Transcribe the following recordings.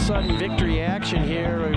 sudden victory action here.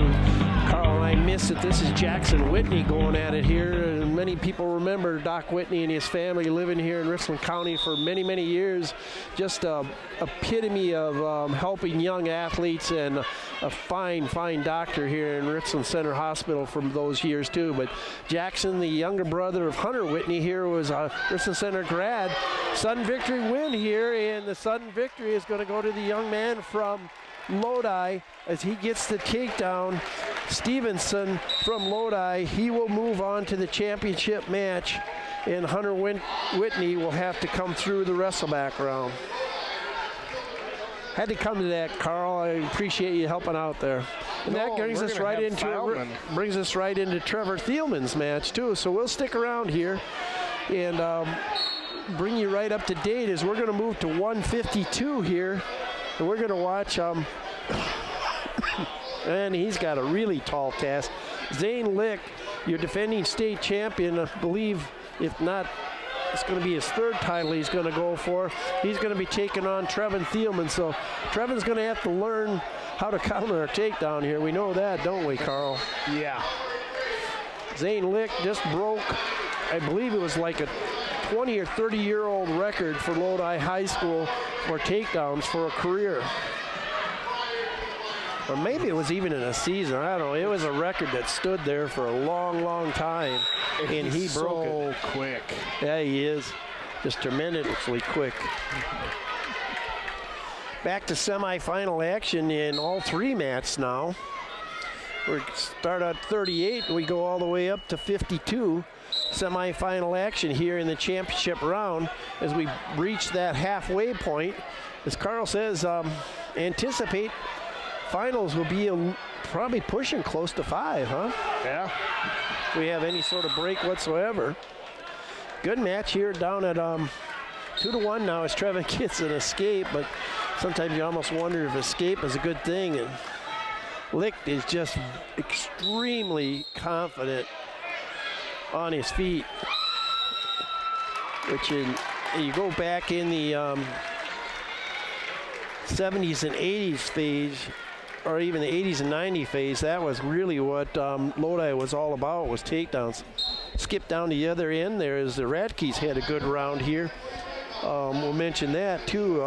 Carl and I miss it. This is Jackson Whitney going at it here. And many people remember Doc Whitney and his family living here in Richland County for many, many years. Just a epitome of helping young athletes, and a fine, fine doctor here in Richland Center Hospital from those years too. But Jackson, the younger brother of Hunter Whitney here, was a Richland Center grad. Sudden victory win here, and the sudden victory is going to go to the young man from Lodi as he gets the takedown. Stevenson from Lodi, he will move on to the championship match, and Hunter Whitney will have to come through the Wrestleback round. Had to come to that, Carl. I appreciate you helping out there. And that brings us right into Trevor Thielman's match too. So we'll stick around here and bring you right up to date as we're going to move to 152 here, and we're going to watch and he's got a really tall task. Zane Lick, your defending state champion, I believe, if not, it's going to be his third title he's going to go for. He's going to be taking on Trevin Thielman, so Trevin's going to have to learn how to counter a takedown here. We know that, don't we, Carl? Yeah. Zane Lick just broke, I believe it was like a 20 or 30-year-old record for Lodi High School for takedowns for a career. Or maybe it was even in a season. I don't know. It was a record that stood there for a long, long time, and he broke it. So quick. Yeah, he is. Just tremendously quick. Back to semifinal action in all three mats now. We start at 38, and we go all the way up to 52. Semifinal action here in the championship round as we reach that halfway point. As Carl says, anticipate finals will be probably pushing close to 5, huh? Yeah. If we have any sort of break whatsoever. Good match here down at 2-1 now as Trevin gets an escape, but sometimes you almost wonder if escape is a good thing. And Lick is just extremely confident on his feet, which you go back in the 70s and 80s phase, or even the 80s and 90s phase, that was really what Lodi was all about, was takedowns. Skip down to the other end there as the Radke's had a good round here. We'll mention that too.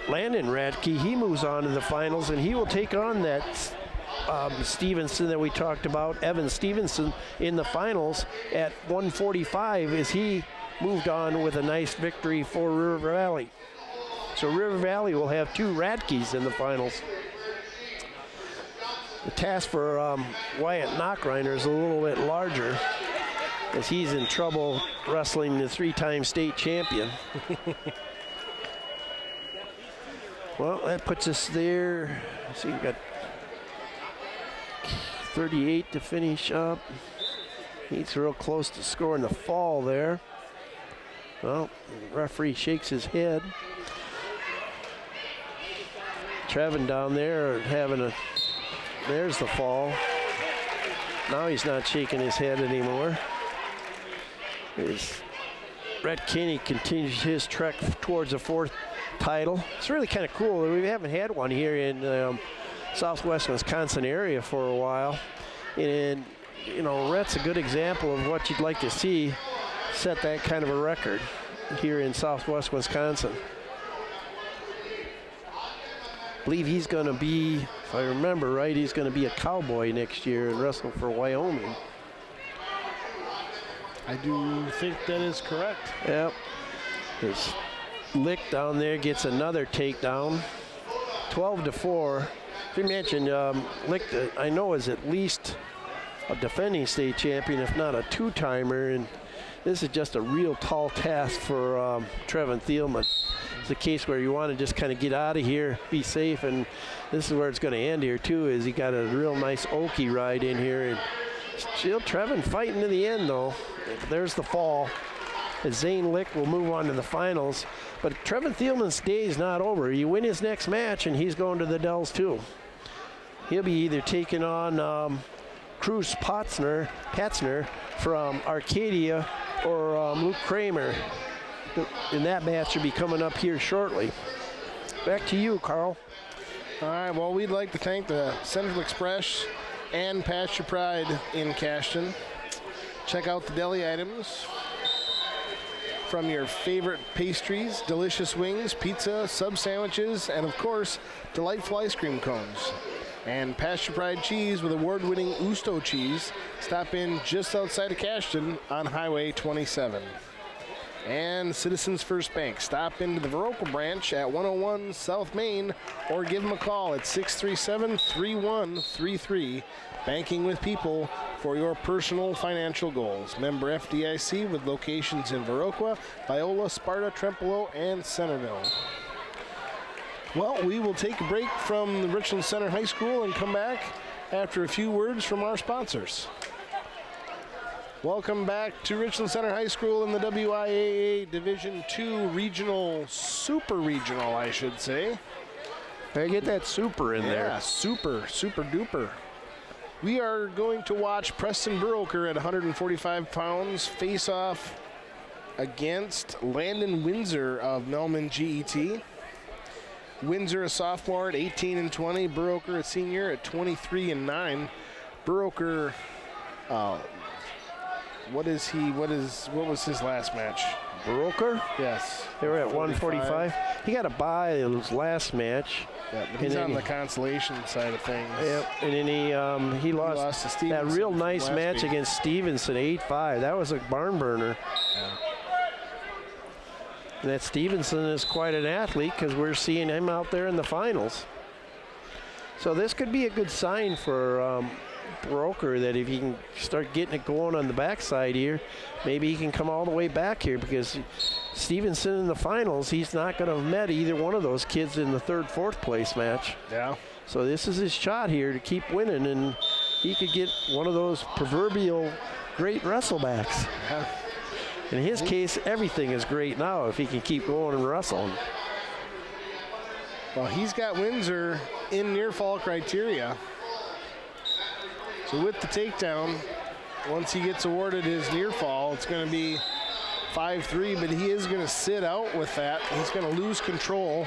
Landon Radke, he moves on to the finals, and he will take on that Stevenson that we talked about, Evan Stevenson, in the finals at 145 as he moved on with a nice victory for River Valley. So River Valley will have 2 Radkes in the finals. The task for Wyatt Knockreiner is a little bit larger as he's in trouble wrestling the 3-time state champion. Well, that puts us there. See, we've got 38 to finish up. He's real close to scoring the fall there. Well, the referee shakes his head. Trevin down there having there's the fall. Now he's not shaking his head anymore. Rhett Kinney continues his trek towards the 4th title. It's really kind of cool. We haven't had one here in Southwest Wisconsin area for a while. And, you know, Rhett's a good example of what you'd like to see set that kind of a record here in Southwest Wisconsin. I believe he's going to be, if I remember right, he's going to be a Cowboy next year and wrestle for Wyoming. I do think that is correct. Yep. His Lick down there gets another takedown. 12-4. As you mentioned, Lick, I know, is at least a defending state champion, if not a 2-timer, and this is just a real tall task for Trevin Thielman. It's a case where you want to just kind of get out of here, be safe, and this is where it's going to end here too, is he got a real nice Okie ride in here, and still Trevin fighting to the end though. There's the fall. As Zane Lick will move on to the finals, but Trevin Thielman's day is not over. You win his next match and he's going to the Dells too. He'll be either taking on Cruz Patzner from Arcadia or Luke Kramer. And that match should be coming up here shortly. Back to you, Carl. All right, well, we'd like to thank the Central Express and Pasture Pride in Cashton. Check out the deli items from your favorite pastries, delicious wings, pizza, sub sandwiches, and of course, delightful ice cream cones. And Pasture Pride cheese with award-winning Usto cheese. Stop in just outside of Cashton on Highway 27. And Citizens First Bank. Stop into the Viroqua branch at 101 South Main or give them a call at 637-3133. Banking with people for your personal financial goals. Member FDIC with locations in Viroqua, Viola, Sparta, Trempealeau, and Centerville. Well, we will take a break from the Richland Center High School and come back after a few words from our sponsors. Welcome back to Richland Center High School in the WIAA Division II Regional, Super Regional, I should say. Better get that super in there. Yeah, super duper. We are going to watch Preston Broker at 145 pounds face off against Landon Windsor of Melman GET. Windsor, a sophomore at 18-20. Broker, a senior at 23-9. Broker, what was his last match? Broker? Yes. They were at 145. He got a bye in his last match. Yeah, but he's on the consolation side of things. Yep, and then he lost to Stevenson. That real nice match against Stevenson, 8-5. That was a barn burner. Yeah. And that Stevenson is quite an athlete because we're seeing him out there in the finals. So this could be a good sign for Broker that if he can start getting it going on the backside here, maybe he can come all the way back here because Stevenson in the finals, he's not going to have met either one of those kids in the third, fourth place match. Yeah. So this is his shot here to keep winning, and he could get one of those proverbial great wrestlebacks. Yeah. In his case, everything is great now if he can keep going and wrestling. Well, he's got Windsor in near fall criteria. So with the takedown, once he gets awarded his near fall, it's going to be 5-3, but he is going to sit out with that. He's going to lose control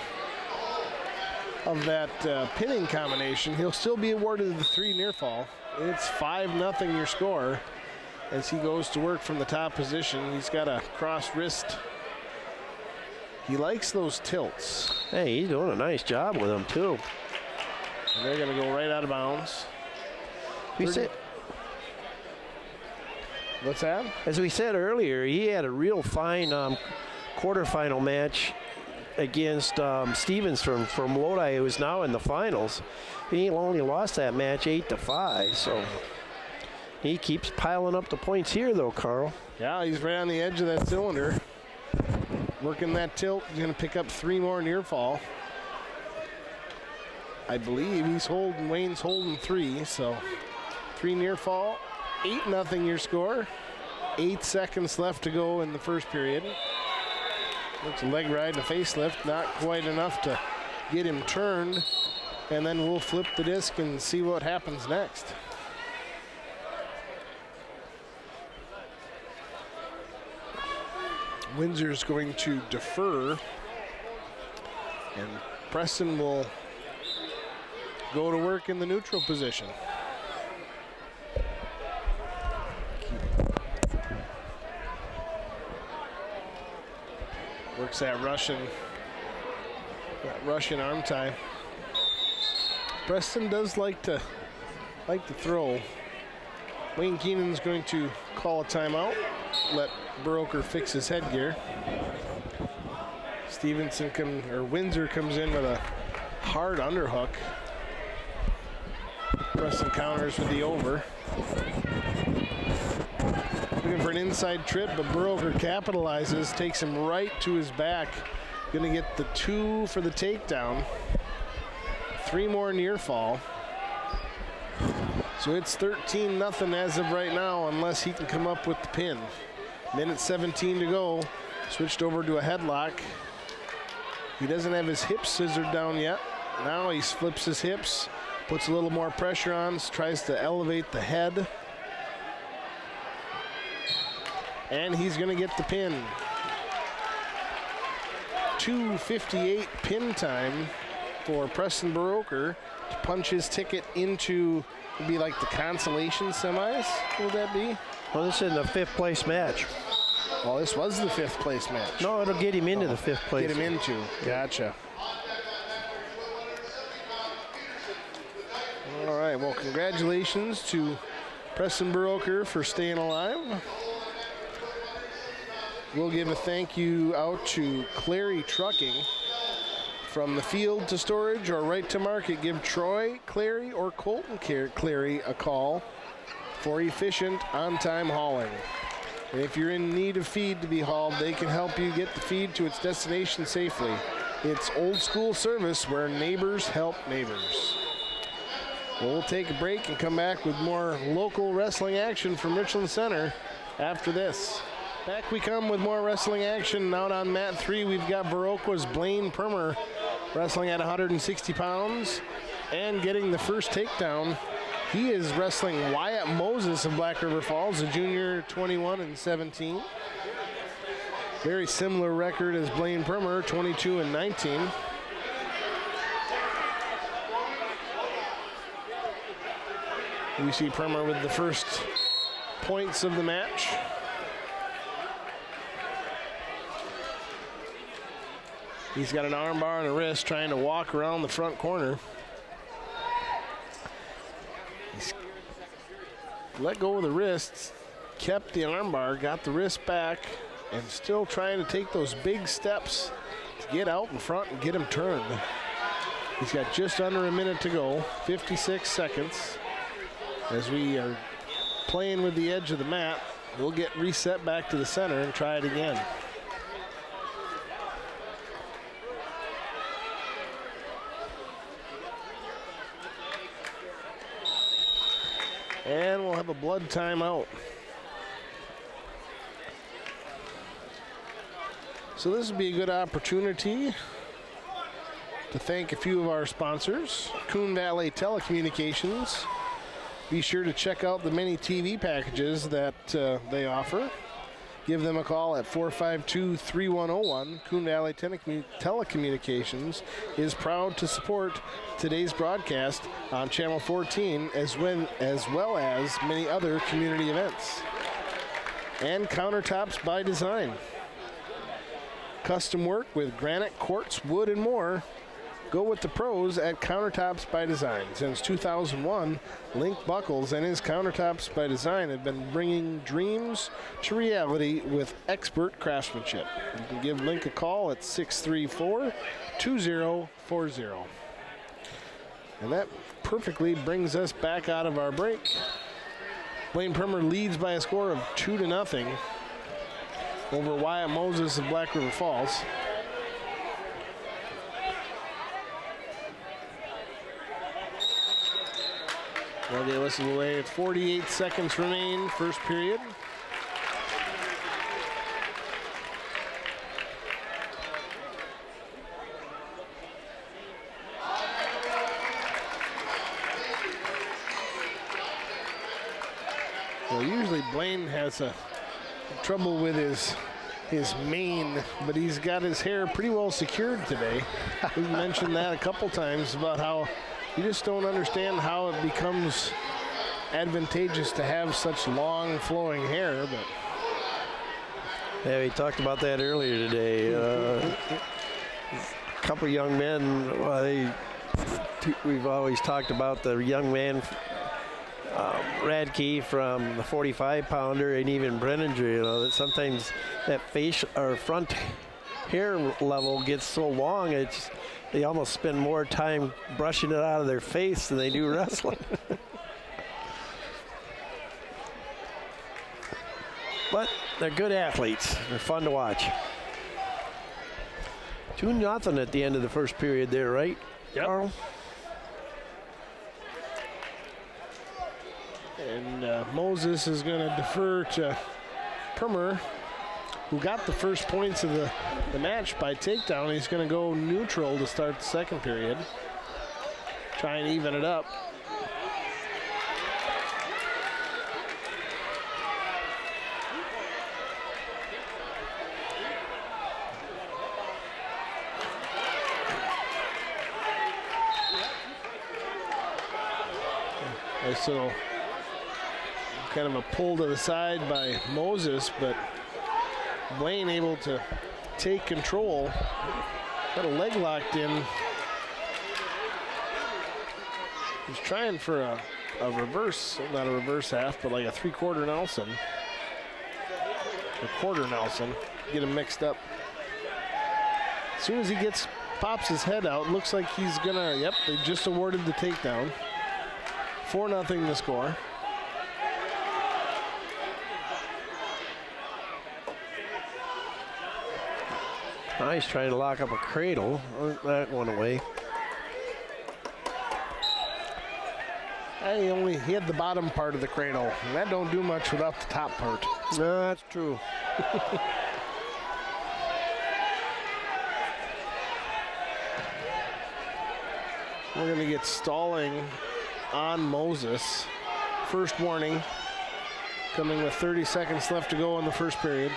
of that pinning combination. He'll still be awarded the 3 near fall. It's 5-0 your score as he goes to work from the top position. He's got a cross wrist. He likes those tilts. Hey, he's doing a nice job with them too. And they're going to go right out of bounds. What's that? As we said earlier, he had a real fine quarterfinal match against Stevens from Lodi, who is now in the finals. He only lost that match 8-5, so he keeps piling up the points here, though, Carl. Yeah, he's right on the edge of that cylinder. Working that tilt, he's going to pick up 3 more near fall. I believe Wayne's holding 3, so 3 near fall, 8-0 your score. 8 seconds left to go in the first period. Looks a leg ride and a facelift, not quite enough to get him turned. And then we'll flip the disc and see what happens next. Windsor's going to defer, and Preston will go to work in the neutral position. Works that Russian arm tie. Preston does like to throw. Wayne Keenan's going to call a timeout. Let Broker fix his headgear. Windsor comes in with a hard underhook. Preston counters with the over. Looking for an inside trip, but Broker capitalizes, takes him right to his back. Gonna get the 2 for the takedown. 3 more near fall. So it's 13-0 as of right now, unless he can come up with the pin. Minute 17 to go. Switched over to a headlock. He doesn't have his hips scissored down yet. Now he flips his hips, puts a little more pressure on, tries to elevate the head. And he's going to get the pin. 2:58 pin time for Preston Baroker to punch his ticket into, would be like the consolation semis, would that be? Well, this is a 5th place match. Well, this was the 5th place match. No, it'll get him into the 5th place. Get him into, gotcha. All right, well, congratulations to Preston Baroker for staying alive. We'll give a thank you out to Clary Trucking. From the field to storage or right to market, give Troy Clary or Colton Clary a call for efficient, on-time hauling. And if you're in need of feed to be hauled, they can help you get the feed to its destination safely. It's old school service where neighbors help neighbors. We'll take a break and come back with more local wrestling action from Richland Center after this. Back we come with more wrestling action. Out on mat 3, we've got Viroqua's Blaine Permer wrestling at 160 pounds and getting the first takedown. He is wrestling Wyatt Moses of Black River Falls, a junior, 21 and 17. Very similar record as Blaine Permer, 22 and 19. We see Permer with the first points of the match. He's got an armbar on the wrist, trying to walk around the front corner. He's let go of the wrists, kept the armbar, got the wrist back, and still trying to take those big steps to get out in front and get him turned. He's got just under a minute to go, 56 seconds. As we are playing with the edge of the mat, we'll get reset back to the center and try it again. And we'll have a blood timeout. So this would be a good opportunity to thank a few of our sponsors. Coon Valley Telecommunications. Be sure to check out the many TV packages that they offer. Give them a call at 452-3101. Coon Valley Telecommunications is proud to support today's broadcast on Channel 14 as well as many other community events. And Countertops by Design. Custom work with granite, quartz, wood, and more. Go with the pros at Countertops by Design. Since 2001, Link Buckles and his Countertops by Design have been bringing dreams to reality with expert craftsmanship. You can give Link a call at 634-2040. And that perfectly brings us back out of our break. Blaine Permer leads by a score of 2-0 over Wyatt Moses of Black River Falls. They whistle away. 48 seconds remain, first period. Well, usually Blaine has trouble with his mane, but he's got his hair pretty well secured today. We've mentioned that a couple times about how you just don't understand how it becomes advantageous to have such long flowing hair. But yeah, we talked about that earlier today. A couple young men, we've always talked about the young man, Radke from the 45-pounder, and even Brenninger, that sometimes that face or front hair level gets so long, they almost spend more time brushing it out of their face than they do wrestling. But they're good athletes. They're fun to watch. 2-0 at the end of the first period there, right, Carl? And Moses is going to defer to Permer, who got the first points of the match by takedown. He's going to go neutral to start the second period. Try and even it up. So kind of a pull to the side by Moses, but Blaine able to take control. Got a leg locked in. He's trying for a reverse, not a reverse half, but like a 3/4 Nelson. A quarter Nelson. Get him mixed up. As soon as he pops his head out, looks like he's gonna, yep, they just awarded the takedown. 4-0 the score. Nice, trying to lock up a cradle. That one away. He had the bottom part of the cradle, and that don't do much without the top part. No, that's true. We're going to get stalling on Moses. First warning, coming with 30 seconds left to go in the first period.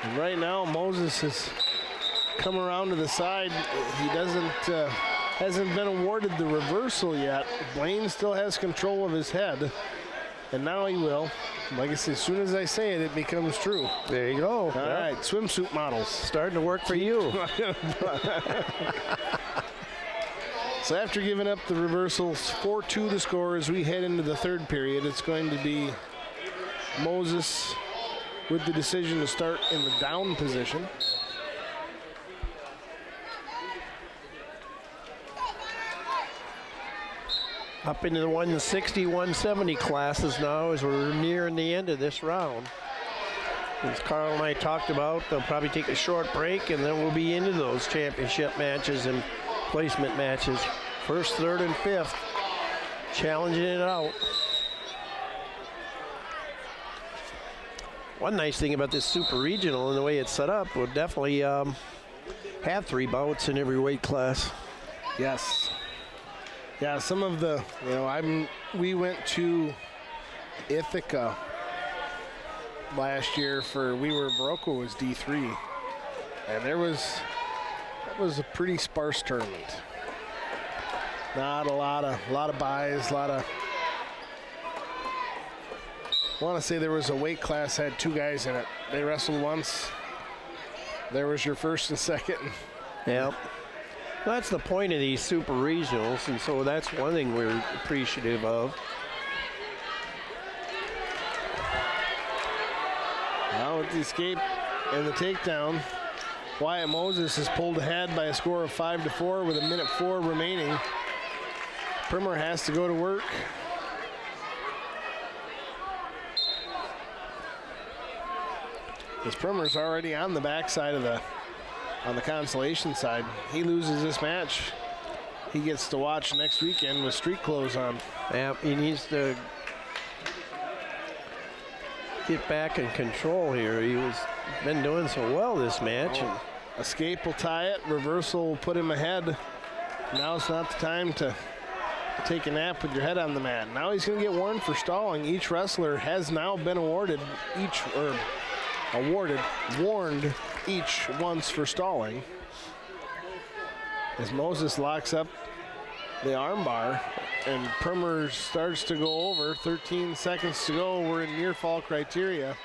And right now, Moses has come around to the side. He hasn't been awarded the reversal yet. Blaine still has control of his head, and now he will. Like I said, as soon as I say it, it becomes true. There you go. All right, swimsuit models. Starting to work for you. So after giving up the reversals, 4-2 the score as we head into the third period. It's going to be Moses with the decision to start in the down position. Up into the 160, 170 classes now as we're nearing the end of this round. As Carl and I talked about, they'll probably take a short break and then we'll be into those championship matches and placement matches. First, third, and fifth, challenging it out. One nice thing about this super regional and the way it's set up, we'll definitely have 3 bouts in every weight class. Yes. Yeah, some of the, we went to Ithaca last year Baroque was D3. And that was a pretty sparse tournament. Not a lot of buys, I want to say there was a weight class had 2 guys in it. They wrestled once. There was your first and second. Yep. That's the point of these super regionals, and so that's one thing we're appreciative of. Now with the escape and the takedown, Wyatt Moses is pulled ahead by a score of 5-4 with 1:04 remaining. Primer has to go to work. This Primer's already on the backside of on the consolation side. He loses this match, he gets to watch next weekend with street clothes on. Yeah, he needs to get back in control here. Been doing so well this match. And escape will tie it, reversal will put him ahead. Now it's not the time to take a nap with your head on the mat. Now he's going to get warned for stalling. Each wrestler has now been warned each once for stalling. As Moses locks up the armbar and Primer starts to go over. 13 seconds to go. We're in near fall criteria.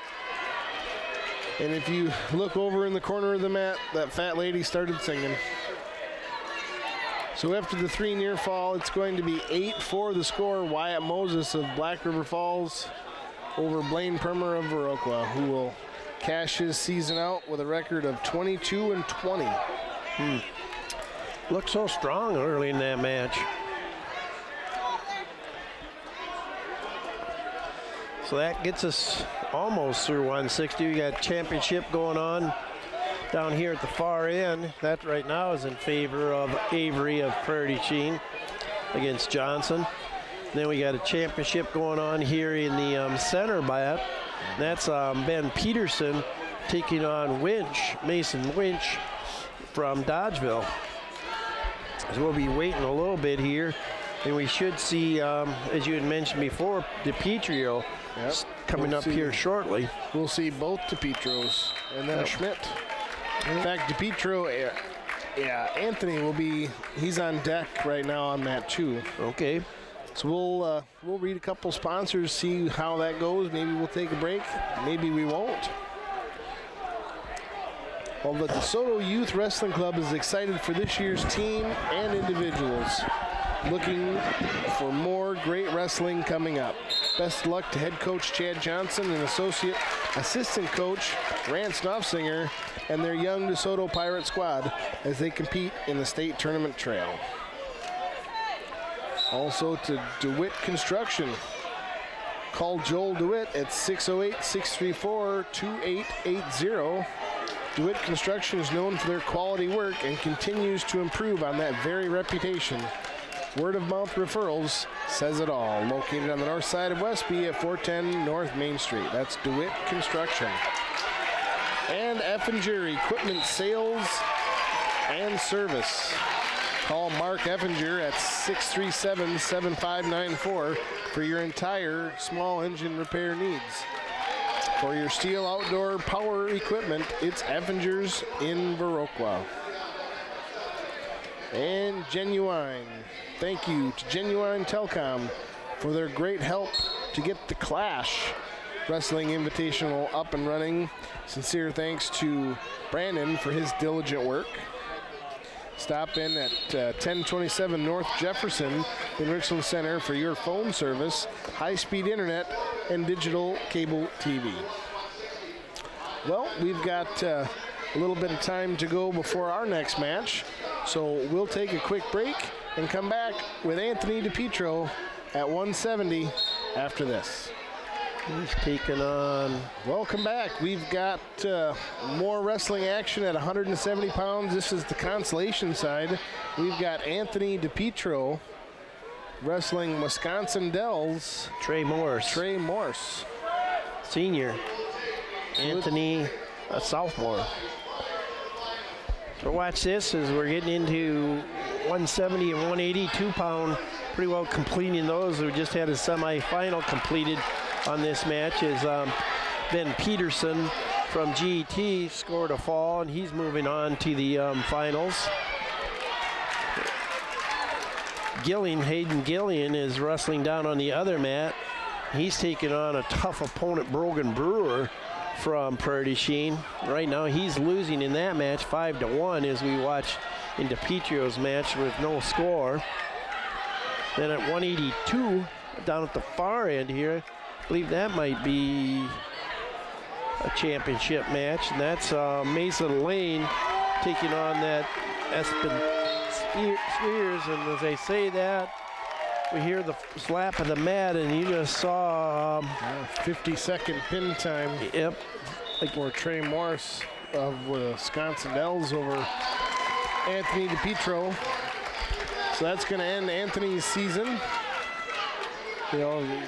And if you look over in the corner of the mat, that fat lady started singing. So after the 3 near fall, it's going to be 8-4 the score. Wyatt Moses of Black River Falls over Blaine Primer of Viroqua, who will cash his season out with a record of 22-20. Looked so strong early in that match. So that gets us almost through 160. We got championship going on down here at the far end. That right now is in favor of Avery of Prairie Sheen against Johnson. Then we got a championship going on here in the center bat. That's Ben Peterson taking on Mason Winch from Dodgeville. So we'll be waiting a little bit here And we should see, as you had mentioned before, DiPietro coming up here shortly. We'll see both DiPietros and then Schmidt. In fact, DiPietro, Anthony he's on deck right now on mat 2. Okay. So we'll read a couple sponsors, see how that goes. Maybe we'll take a break. Maybe we won't. Well, the DeSoto Youth Wrestling Club is excited for this year's team and individuals. Looking for more great wrestling coming up. Best of luck to head coach Chad Johnson and assistant coach Rance Knopfsinger and their young DeSoto Pirate squad as they compete in the state tournament trail. Also to DeWitt Construction. Call Joel DeWitt at 608-634-2880. DeWitt Construction is known for their quality work and continues to improve on that very reputation. Word of mouth referrals says it all. Located on the north side of Westby at 410 North Main Street. That's DeWitt Construction. And Effinger Equipment Sales and Service. Call Mark Effinger at 637-7594 for your entire small engine repair needs. For your steel outdoor power equipment, it's Effinger's in Viroqua. And Genuine. Thank you to Genuine Telecom for their great help to get the Clash Wrestling Invitational up and running. Sincere thanks to Brandon for his diligent work. Stop in at 1027 North Jefferson in Richland Center for your phone service, high-speed internet, and digital cable TV. Well, we've got a little bit of time to go before our next match, so we'll take a quick break and come back with Anthony DiPietro at 170 after this. He's taking on... Welcome back. We've got more wrestling action at 170 pounds. This is the consolation side. We've got Anthony DiPietro wrestling Wisconsin Dells. Trey Morse. Senior. Anthony, a sophomore. So watch this as we're getting into 170 and 180, 2-pound. Pretty well completing those. We just had a semifinal completed on this match as Ben Peterson from GET scored a fall, and he's moving on to the finals. Hayden Gillian is wrestling down on the other mat. He's taking on a tough opponent, Brogan Brewer from Prairie du Chien. Right now he's losing in that match 5-1 as we watch in DiPietro's match with no score. Then at 182, down at the far end here, I believe that might be a championship match, and that's Mason Lane taking on that Espen Spears. And as they say that, we hear the slap of the mat, and you just saw 50-second pin time. Yep. For Trey Morse of Wisconsin Dells over Anthony DiPietro. So that's going to end Anthony's season. You know,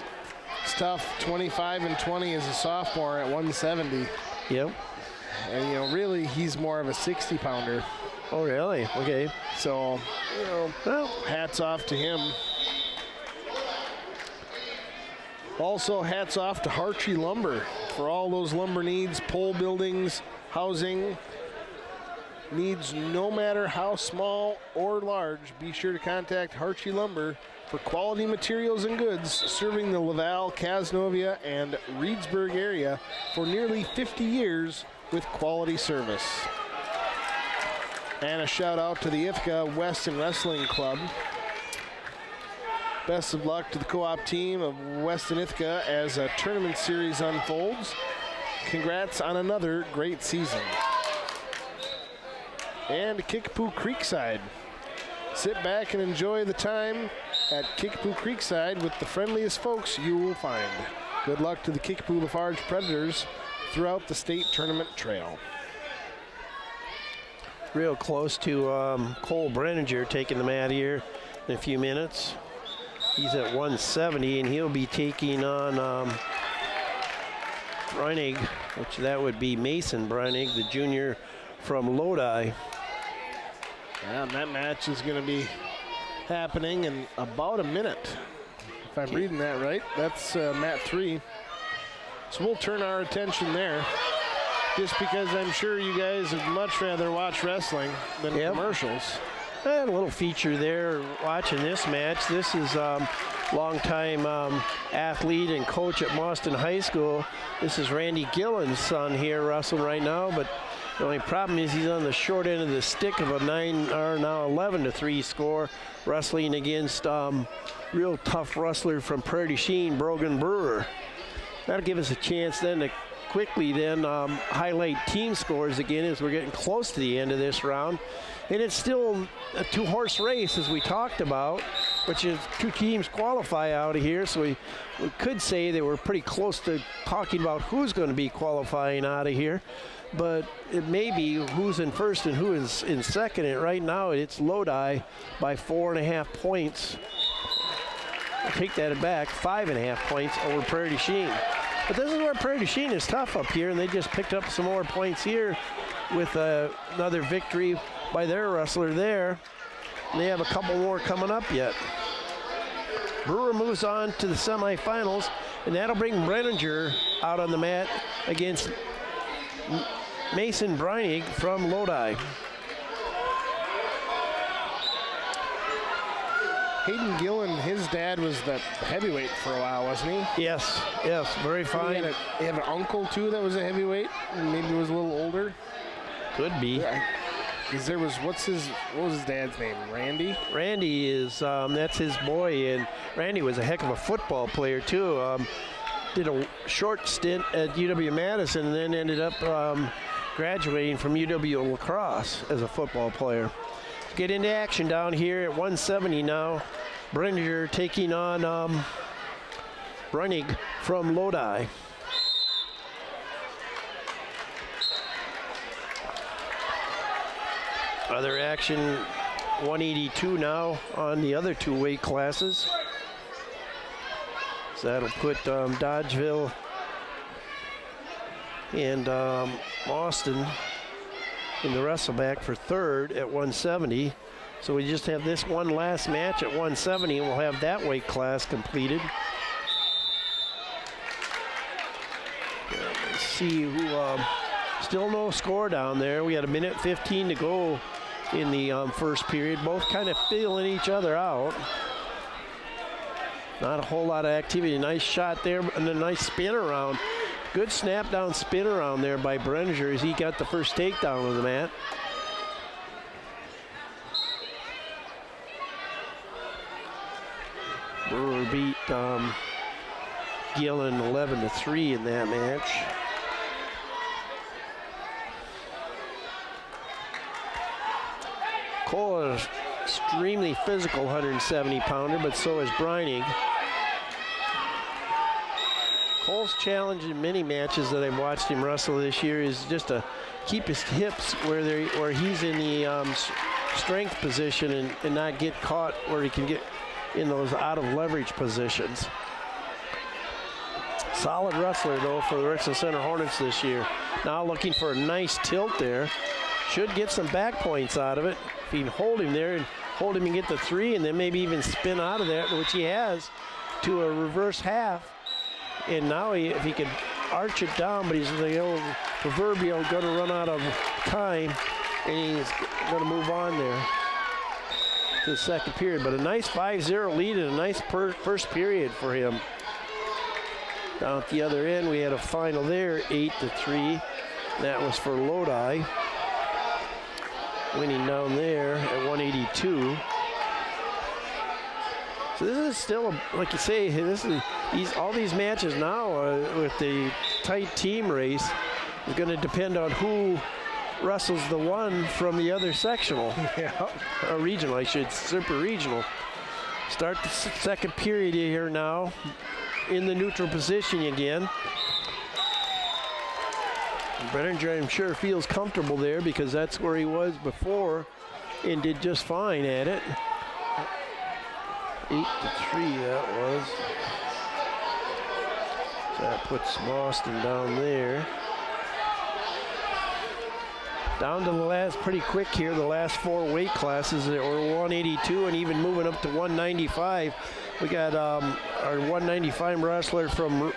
it's tough, 25-20 as a sophomore at 170. Yep. And, you know, really, he's more of a 60-pounder. Oh, really? Okay. So, you know, well, hats off to him. Also, hats off to Hartree Lumber for all those lumber needs, pole buildings, housing. Needs no matter how small or large. Be sure to contact Hartree Lumber for quality materials and goods serving the Laval, Casnovia, and Reedsburg area for nearly 50 years with quality service. And a shout out to the Ithaca Weston Wrestling Club. Best of luck to the co-op team of Weston Ithaca as a tournament series unfolds. Congrats on another great season. And Kickapoo Creekside. Sit back and enjoy the time at Kickapoo Creekside with the friendliest folks you will find. Good luck to the Kickapoo Lafarge Predators throughout the state tournament trail. Real close to Cole Brenninger taking the mat here in a few minutes. He's at 170, and he'll be taking on Breinig, which that would be Mason Breinig, the junior from Lodi. Yeah, and that match is going to be happening in about a minute. If I'm reading that right, that's mat 3. So we'll turn our attention there, just because I'm sure you guys would much rather watch wrestling than commercials. And a little feature there watching this match. This is longtime athlete and coach at Boston High School. This is Randy Gillen's son here wrestling right now, but the only problem is he's on the short end of the stick of a 11-3 score, wrestling against real tough wrestler from Prairie du Chien, Brogan Brewer. That'll give us a chance then to quickly highlight team scores again as we're getting close to the end of this round. And it's still a 2-horse race, as we talked about, which is 2 teams qualify out of here. So we could say that we're pretty close to talking about who's going to be qualifying out of here. But it may be who's in first and who is in second. And right now it's Lodi by 4.5 points. I'll take that back, 5.5 points over Prairie du Chien. But this is where Prairie du Chien is tough up here, and they just picked up some more points here with another victory by their wrestler there. And they have a couple more coming up yet. Brewer moves on to the semifinals, and that'll bring Brenninger out on the mat against Mason Breinig from Lodi. Hayden Gillen, his dad was the heavyweight for a while, wasn't he? Yes, very fine. He had an uncle too that was a heavyweight, and maybe was a little older. Could be. Because what was his dad's name? Randy? Randy is, that's his boy, and Randy was a heck of a football player too. Did a short stint at UW-Madison and then ended up graduating from UW-La Crosse as a football player. Get into action down here at 170 now. Brenninger taking on Breinig from Lodi. Other action, 182 now on the other 2 weight classes. So that'll put Dodgeville and Austin in the Wrestleback for 3rd at 170. So we just have this one last match at 170, and we'll have that weight class completed. Let's see who, still no score down there. We had 1:15 to go in the first period. Both kind of feeling each other out. Not a whole lot of activity. Nice shot there and a nice spin around. Good snap down spin around there by Brenninger as he got the first takedown of the mat. Brewer beat Gillen 11-3 in that match. Cole is extremely physical 170-pounder, but so is Breinig. Cole's challenge in many matches that I've watched him wrestle this year is just to keep his hips where he's in the strength position and not get caught where he can get in those out of leverage positions. Solid wrestler though for the Richland Center Hornets this year. Now looking for a nice tilt there. Should get some back points out of it. If you can hold him there and hold him and get the 3 and then maybe even spin out of there, which he has, to a reverse half. And now if he can arch it down, but he's the old proverbial going to run out of time, and he's going to move on there to the second period. But a nice 5-0 lead and a nice first period for him. Down at the other end, we had a final there, 8-3. That was for Lodi. Winning down there at 182. So this is still, like you say, this is all these matches now with the tight team race is going to depend on who wrestles the one from the other sectional. Yeah. Or regional, I should, super regional. Start the second period here now in the neutral position again. Brenninger, I'm sure, feels comfortable there because that's where he was before and did just fine at it. 8-3 that was. So that puts Boston down there. Down to the last, pretty quick here, the last 4 weight classes that were 182 and even moving up to 195. We got our 195 wrestler from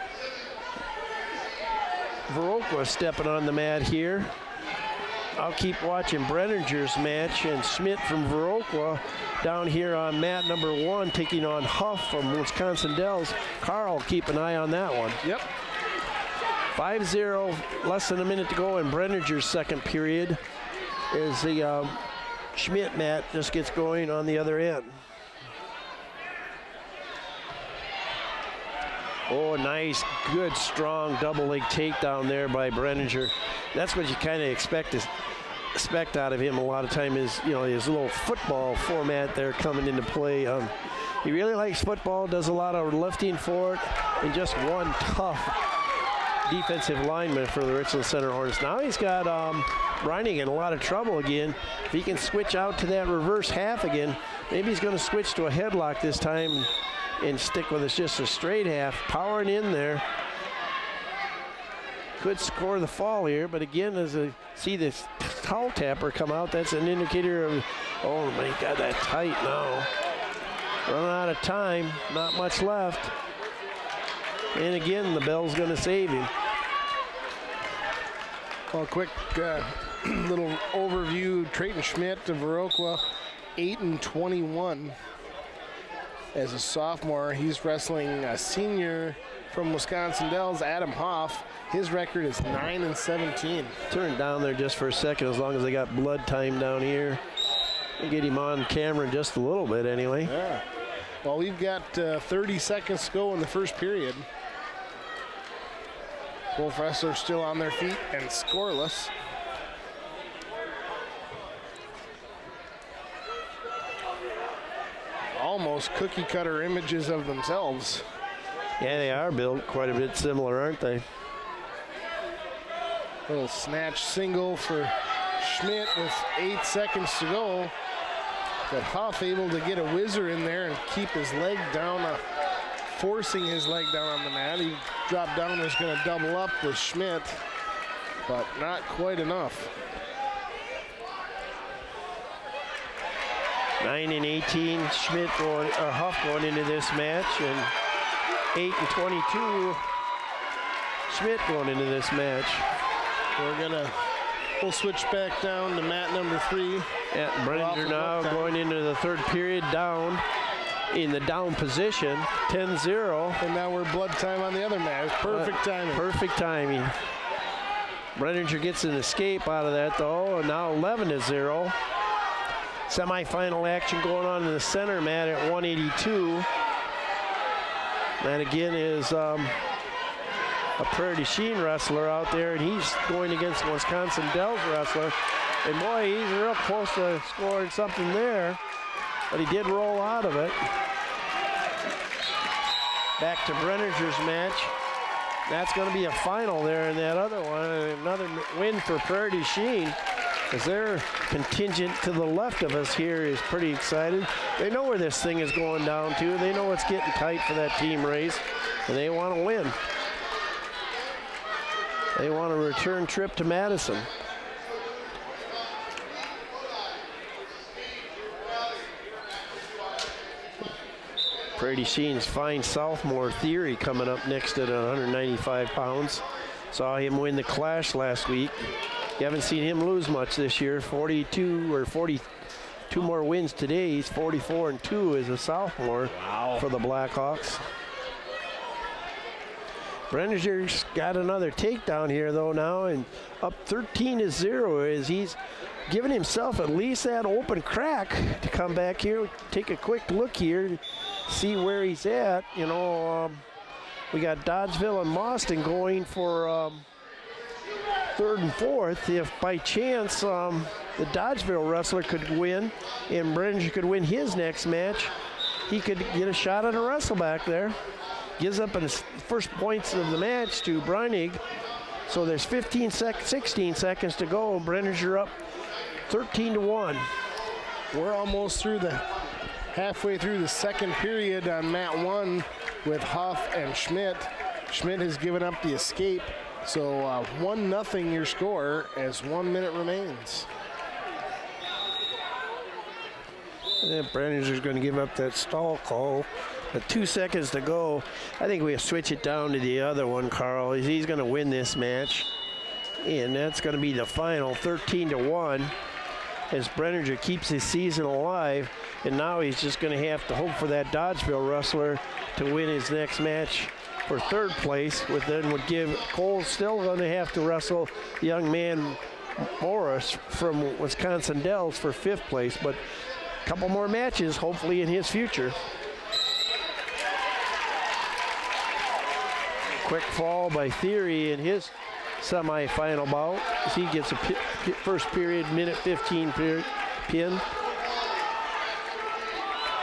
Viroqua stepping on the mat here. I'll keep watching Brenninger's match, and Schmidt from Viroqua down here on mat number 1 taking on Huff from Wisconsin Dells. Carl, keep an eye on that one. Yep. 5-0, less than a minute to go in Brenninger's second period as the Schmidt mat just gets going on the other end. Oh, nice, good, strong double leg takedown there by Brenninger. That's what you kind of expect out of him a lot of time is, you know, his little football format there coming into play. He really likes football, does a lot of lifting for it, and just one tough defensive lineman for the Richland Center Hornets. Now he's got Reining in a lot of trouble again. If he can switch out to that reverse half again, maybe he's going to switch to a headlock this time and stick with us just a straight half. Powering in there. Could score the fall here, but again, as I see this towel tapper come out, that's an indicator of, oh my God, that tight now. Running out of time, not much left. And again, the bell's going to save him. Well, quick little overview. Trayton Schmidt of Viroqua, 8-21 as a sophomore. He's wrestling a senior from Wisconsin Dells, Adam Hoff. His record is 9-17. Turn down there just for a second, as long as they got blood time down here. And get him on camera just a little bit anyway. Yeah. Well, we've got 30 seconds to go in the first period. Both wrestlers still on their feet and scoreless. Almost cookie cutter images of themselves. Yeah, they are built quite a bit similar, aren't they? Little snatch single for Schmidt with 8 seconds to go. But Huff able to get a whizzer in there and keep his leg down, forcing his leg down on the mat. He dropped down, was going to double up with Schmidt, but not quite enough. 9-18, Schmidt going, or Huff going into this match, and 8-22, Schmidt going into this match. We'll switch back down to mat number 3. Yeah, Brenninger now going into the third period down in the down position, 10-0. And now we're blood time on the other mat. Perfect timing. Perfect timing. Brenninger gets an escape out of that though, and now 11-0. Semi-final action going on in the center mat at 182. That again is a Prairie du Chien wrestler out there, and he's going against a Wisconsin Dells wrestler. And boy, he's real close to scoring something there, but he did roll out of it. Back to Brenninger's match. That's going to be a final there in that other one. Another win for Prairie du Chien, as their contingent to the left of us here is pretty excited. They know where this thing is going down to. They know it's getting tight for that team race, and they want to win. They want a return trip to Madison. Prairie du Chien's fine sophomore Theory coming up next at 195 pounds. Saw him win the Clash last week. You haven't seen him lose much this year. 42 more wins today. He's 44-2 as a sophomore for the Blackhawks. Brenninger's got another takedown here though now, and up 13-0 as he's giving himself at least that open crack to come back here. Take a quick look here, see where he's at. You know, we got Dodgeville and Mauston going for third and fourth. If by chance the Dodgeville wrestler could win and Brenninger could win his next match, he could get a shot at a Wrestleback there. Gives up his first points of the match to Breinig. So there's 16 seconds to go. Brenninger up 13-1. We're almost through halfway through the second period on mat 1 with Huff and Schmidt. Schmidt has given up the escape. So 1-0 your score as 1 minute remains. And Brenninger's going to give up that stall call. With 2 seconds to go, I think we'll switch it down to the other one, Carl. He's going to win this match. And that's going to be the final, 13-1, as Brenninger keeps his season alive. And now he's just going to have to hope for that Dodgeville wrestler to win his next match for 3rd place, which then would give Cole still going to have to wrestle young man Morris from Wisconsin Dells for 5th place. But a couple more matches, hopefully, in his future. Quick fall by Theory in his semifinal bout as he gets a first period, minute 15 pin.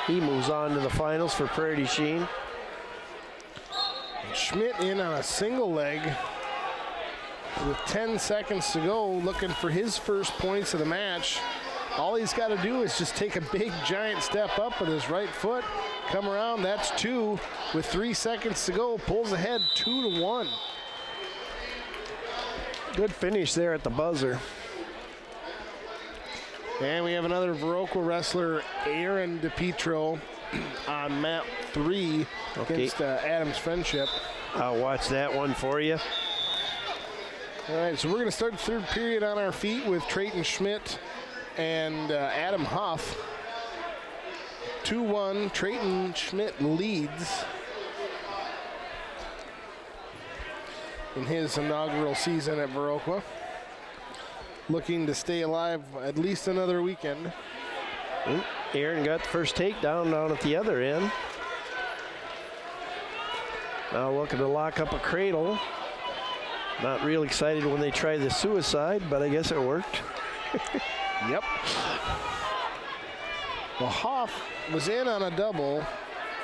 He moves on to the finals for Prairie du Chien. Schmidt in on a single leg with 10 seconds to go, looking for his first points of the match. All he's got to do is just take a big giant step up with his right foot, come around, that's 2 with 3 seconds to go, pulls ahead 2-1. Good finish there at the buzzer. And we have another Viroqua wrestler, Aaron DePietro, on map 3 against Adams Friendship. I'll watch that one for you. All right, so we're going to start the 3rd period on our feet with Trayton Schmidt and Adam Huff. 2-1, Trayton Schmidt leads in his inaugural season at Viroqua. Looking to stay alive at least another weekend. Aaron got the first takedown down at the other end. Now looking to lock up a cradle. Not real excited when they tried the suicide, but I guess it worked. Yep. Well, Hoff was in on a double.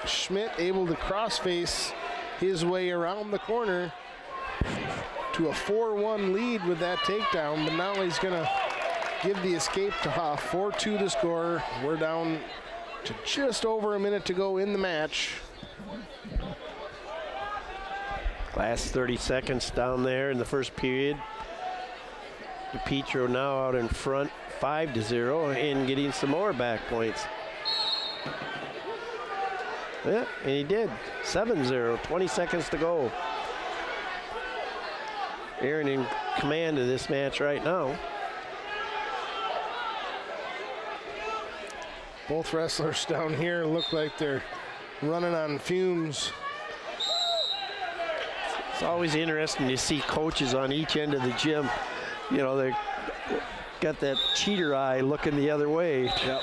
Schmidt able to crossface his way around the corner to a 4-1 lead with that takedown, but now he's going to give the escape to Hoff. 4-2 to score. We're down to just over a minute to go in the match. Last 30 seconds down there in the first period. DePietro now out in front, 5-0, and getting some more back points. Yeah, and he did. 7-0, 20 seconds to go. Aaron in command of this match right now. Both wrestlers down here look like they're running on fumes. It's always interesting to see coaches on each end of the gym. You know, they got that cheater eye looking the other way. Yep.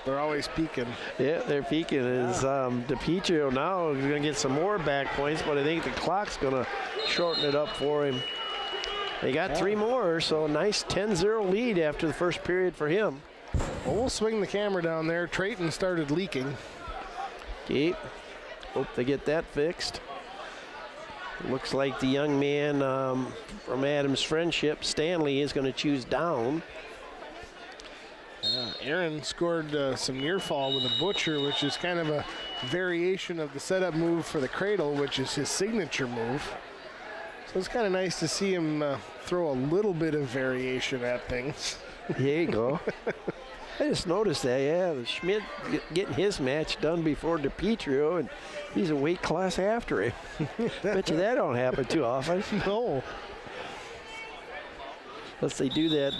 They're always peeking. Yeah, they're peeking. Is DePietro now is going to get some more back points, but I think the clock's going to shorten it up for him. They got 3 more, so nice 10-0 lead after the first period for him. Well, we'll swing the camera down there. Trayton started leaking. Okay. Hope they get that fixed. Looks like the young man from Adams Friendship, Stanley, is going to choose down. Aaron scored some near fall with a butcher, which is kind of a variation of the setup move for the cradle, which is his signature move. So it's kind of nice to see him throw a little bit of variation at things. There you go. I just noticed that, yeah, Schmidt getting his match done before DePietro, and he's a weight class after him. Bet you that don't happen too often. No. Unless they do that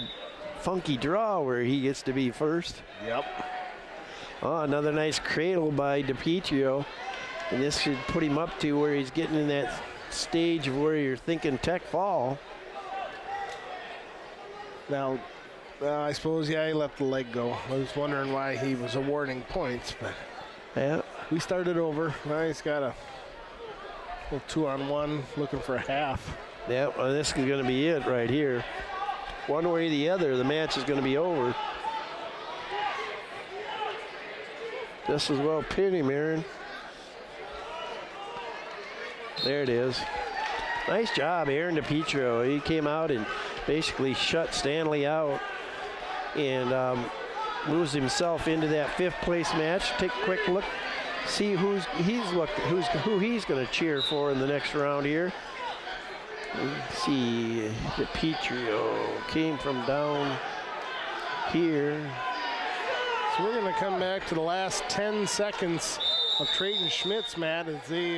funky draw where he gets to be first. Yep. Oh, another nice cradle by DePietro. And this should put him up to where he's getting in that stage of where you're thinking tech fall. Now, I suppose, yeah, he let the leg go. I was wondering why he was awarding points, but yeah, we started over. Now he's got a little 2-on-1, looking for a half. Yeah, well, this is going to be it right here. One way or the other, the match is going to be over. Just as well pin him, Aaron. There it is. Nice job, Aaron DePietro. He came out and basically shut Stanley out and moves himself into that 5th place match. Take a quick look, see who he's going to cheer for in the next round here. Let's see, DiPietro came from down here. So we're going to come back to the last 10 seconds of Trayton Schmidt's, Matt, as they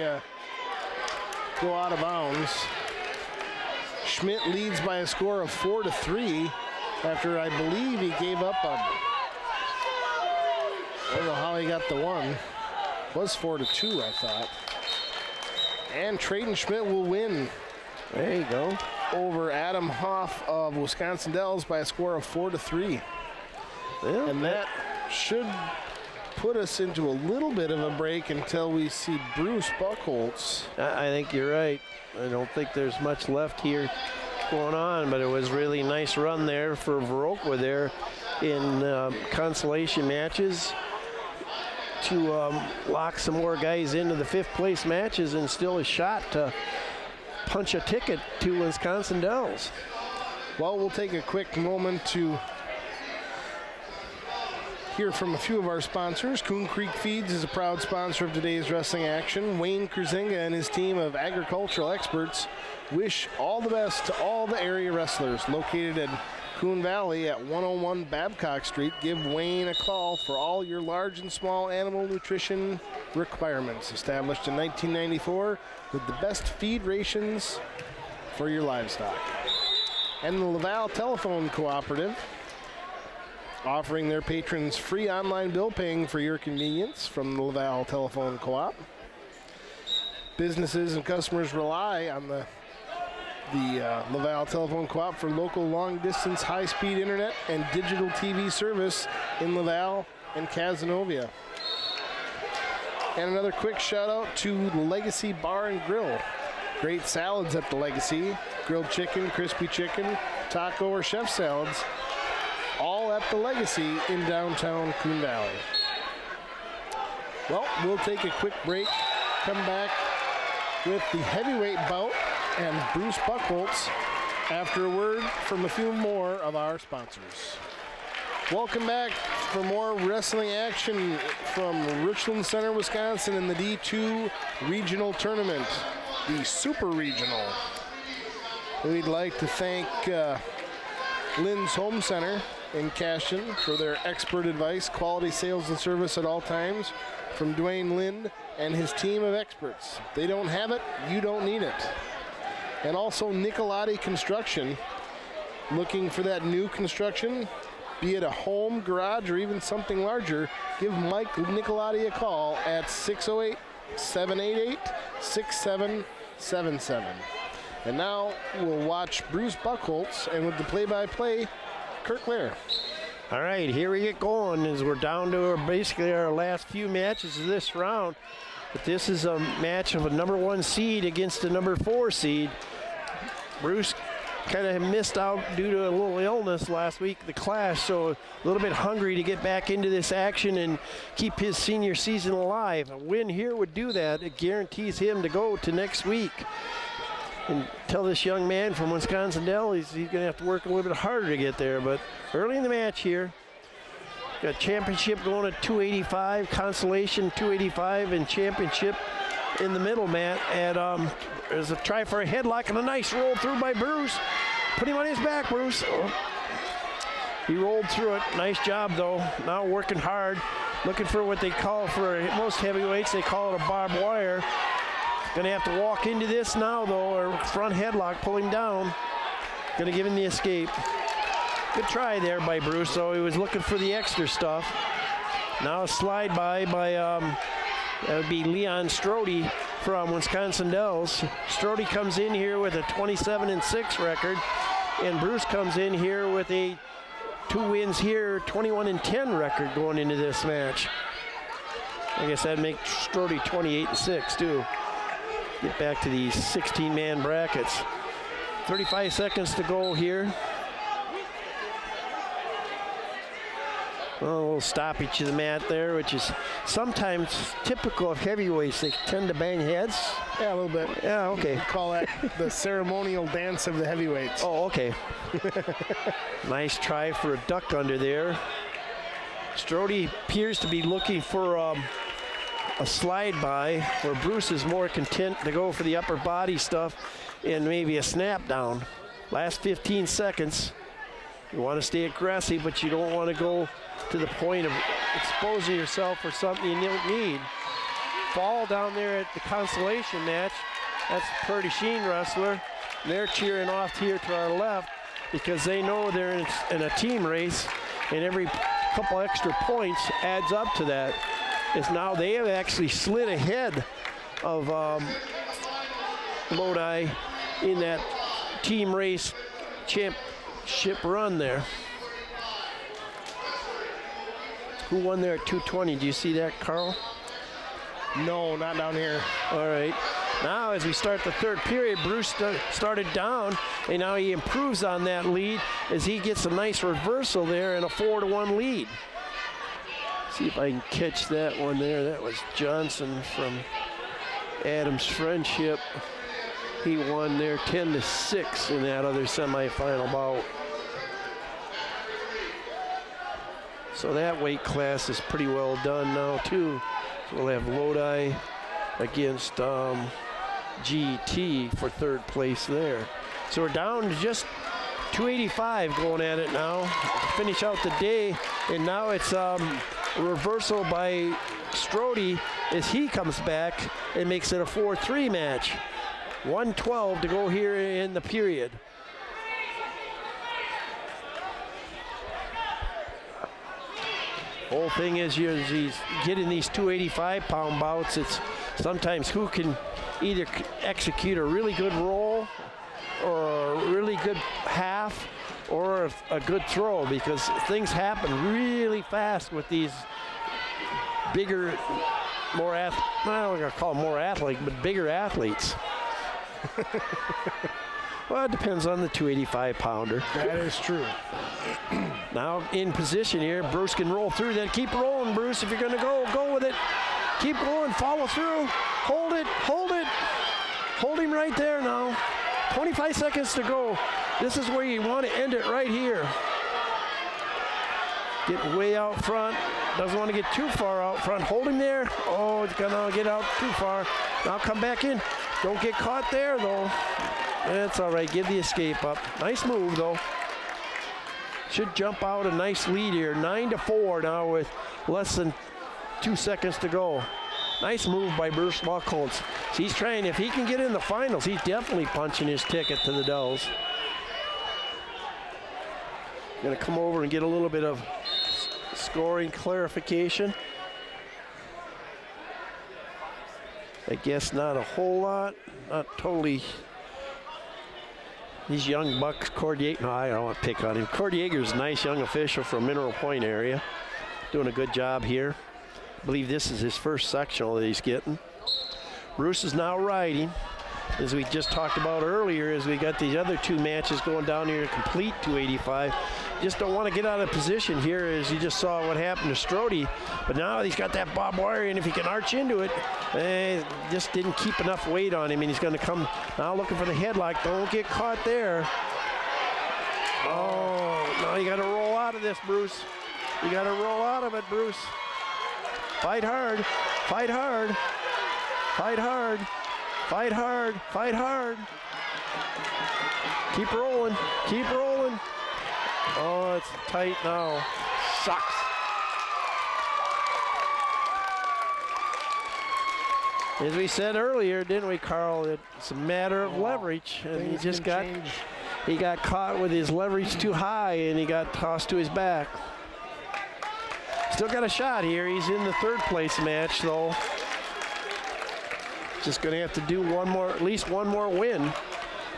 go out of bounds. Schmidt leads by a score of 4-3 after I believe he gave up a, I don't know how he got the one. It was 4-2, I thought. And Trayton Schmidt will win. There you go. Over Adam Hoff of Wisconsin Dells by a score of 4-3. Well, and that should put us into a little bit of a break until we see Bruce Buchholz. I think you're right. I don't think there's much left here going on, but it was really nice run there for Viroqua there in consolation matches to lock some more guys into the 5th place matches and still a shot to punch a ticket to Wisconsin Dells. Well, we'll take a quick moment to hear from a few of our sponsors. Coon Creek Feeds is a proud sponsor of today's wrestling action. Wayne Kurzinga and his team of agricultural experts wish all the best to all the area wrestlers located in Coon Valley at 101 Babcock Street. Give Wayne a call for all your large and small animal nutrition requirements. Established in 1994 with the best feed rations for your livestock. And the Laval Telephone Cooperative, offering their patrons free online bill paying for your convenience from the Laval Telephone Co-op. Businesses and customers rely on the Laval Telephone Co-op for local long-distance high-speed internet and digital TV service in Laval and Cazenovia. And another quick shout-out to Legacy Bar and Grill. Great salads at the Legacy. Grilled chicken, crispy chicken, taco, or chef salads. All at the Legacy in downtown Coon Valley. Well, we'll take a quick break, come back with the heavyweight bout and Bruce Buchholz after a word from a few more of our sponsors. Welcome back for more wrestling action from Richland Center, Wisconsin in the D2 Regional Tournament, the Super Regional. We'd like to thank Lynn's Home Center in Cashton for their expert advice, quality sales and service at all times from Dwayne Lind and his team of experts. They don't have it, you don't need it. And also Nicolati Construction, looking for that new construction, be it a home, garage, or even something larger, give Mike Nicolati a call at 608-788-6777. And now we'll watch Bruce Buchholz, and with the play-by-play, Kirk Lair. All right, here we get going as we're down to basically our last few matches of this round. But this is a match of a number 1 seed against a number 4 seed. Bruce kind of missed out due to a little illness last week, the clash, so a little bit hungry to get back into this action and keep his senior season alive. A win here would do that. It guarantees him to go to next week. And tell this young man from Wisconsin Dells he's going to have to work a little bit harder to get there. But early in the match here, got championship going at 285, consolation 285, and championship in the middle, Matt. And there's a try for a headlock and a nice roll through by Bruce. Put him on his back, Bruce. Oh. He rolled through it. Nice job, though. Now working hard, looking for what they call for most heavyweights, they call it a barbed wire. Gonna have to walk into this now, though, or front headlock, pull him down. Gonna give him the escape. Good try there by Bruce, so he was looking for the extra stuff. Now a slide by that would be Leon Strode from Wisconsin Dells. Strode comes in here with a 27-6 record, and Bruce comes in here with a 2 wins here, 21-10 record going into this match. I guess that'd make Strode 28-6 too. Get back to these 16-man brackets. 35 seconds to go here. A little stoppage of the mat there, which is sometimes typical of heavyweights. They tend to bang heads. Yeah, a little bit. Yeah, okay. We call that the ceremonial dance of the heavyweights. Oh, okay. Nice try for a duck under there. Strode appears to be looking for a slide by where Bruce is more content to go for the upper body stuff and maybe a snap down. Last 15 seconds. You want to stay aggressive, but you don't want to go to the point of exposing yourself for something you don't need. Fall down there at the consolation match. That's Purdy Sheen wrestler. They're cheering off here to our left because they know they're in a team race, and every couple extra points adds up to that. Is now they have actually slid ahead of Lodi in that team race championship run there. Who won there at 220? Do you see that, Carl? No, not down here. All right. Now as we start the third period, Bruce started down, and now he improves on that lead as he gets a nice reversal there and a 4-1 lead. See if I can catch that one there. That was Johnson from Adams Friendship. He won there 10-6 in that other semifinal bout. So that weight class is pretty well done now too. So we'll have Lodi against GT for third place there. So we're down to just 285 going at it now. Finish out the day, and now it's a reversal by Strode as he comes back and makes it a 4-3 match. 1:12 to go here in the period. Whole thing is he's getting these 285-pound bouts. It's sometimes who can either execute a really good roll or a really good half or a good throw, because things happen really fast with these bigger, more I don't want to call them more athletic, but bigger athletes. Well, it depends on the 285-pounder. That is true. Now in position here, Bruce can roll through that. Keep rolling, Bruce. If you're going to go with it. Keep going, follow through. Hold it, hold it. Hold him right there now. 25 seconds to go. This is where you want to end it right here. Get way out front. Doesn't want to get too far out front. Hold him there. Oh, it's going to get out too far. Now come back in. Don't get caught there, though. That's all right. Give the escape up. Nice move, though. Should jump out a nice lead here. 9-4 now with less than 2 seconds to go. Nice move by Bruce Buckholz. He's trying, if he can get in the finals, he's definitely punching his ticket to the Dells. Going to come over and get a little bit of scoring clarification. I guess not a whole lot. Not totally. These young bucks, Cordieger, no, I don't want to pick on him. Cordieger's a nice young official from Mineral Point area. Doing a good job here. I believe this is his first sectional that he's getting. Bruce is now riding. As we just talked about earlier, as we got these other two matches going down here to complete 285. Just don't want to get out of position here, as you just saw what happened to Strode. But now he's got that barbed wire, and if he can arch into it, just didn't keep enough weight on him, and he's going to come now looking for the headlock. Don't get caught there. Oh, now you got to roll out of this, Bruce. You got to roll out of it, Bruce. Fight hard, fight hard, fight hard, fight hard, fight hard. Keep rolling, keep rolling. Oh, it's tight now. Sucks. As we said earlier, didn't we, Carl? It's a matter of leverage, and he got caught with his leverage too high, and he got tossed to his back. Still got a shot here. He's in the third place match, though. Just going to have to do at least one more win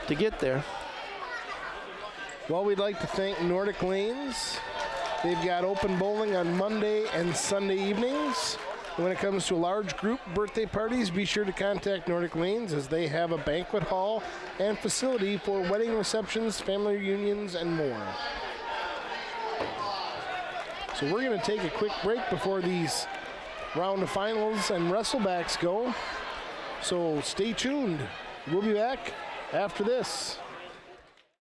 to get there. Well, we'd like to thank Nordic Lanes. They've got open bowling on Monday and Sunday evenings. When it comes to large group birthday parties, be sure to contact Nordic Lanes, as they have a banquet hall and facility for wedding receptions, family reunions, and more. So we're going to take a quick break before these round of finals and wrestlebacks go. So stay tuned. We'll be back after this.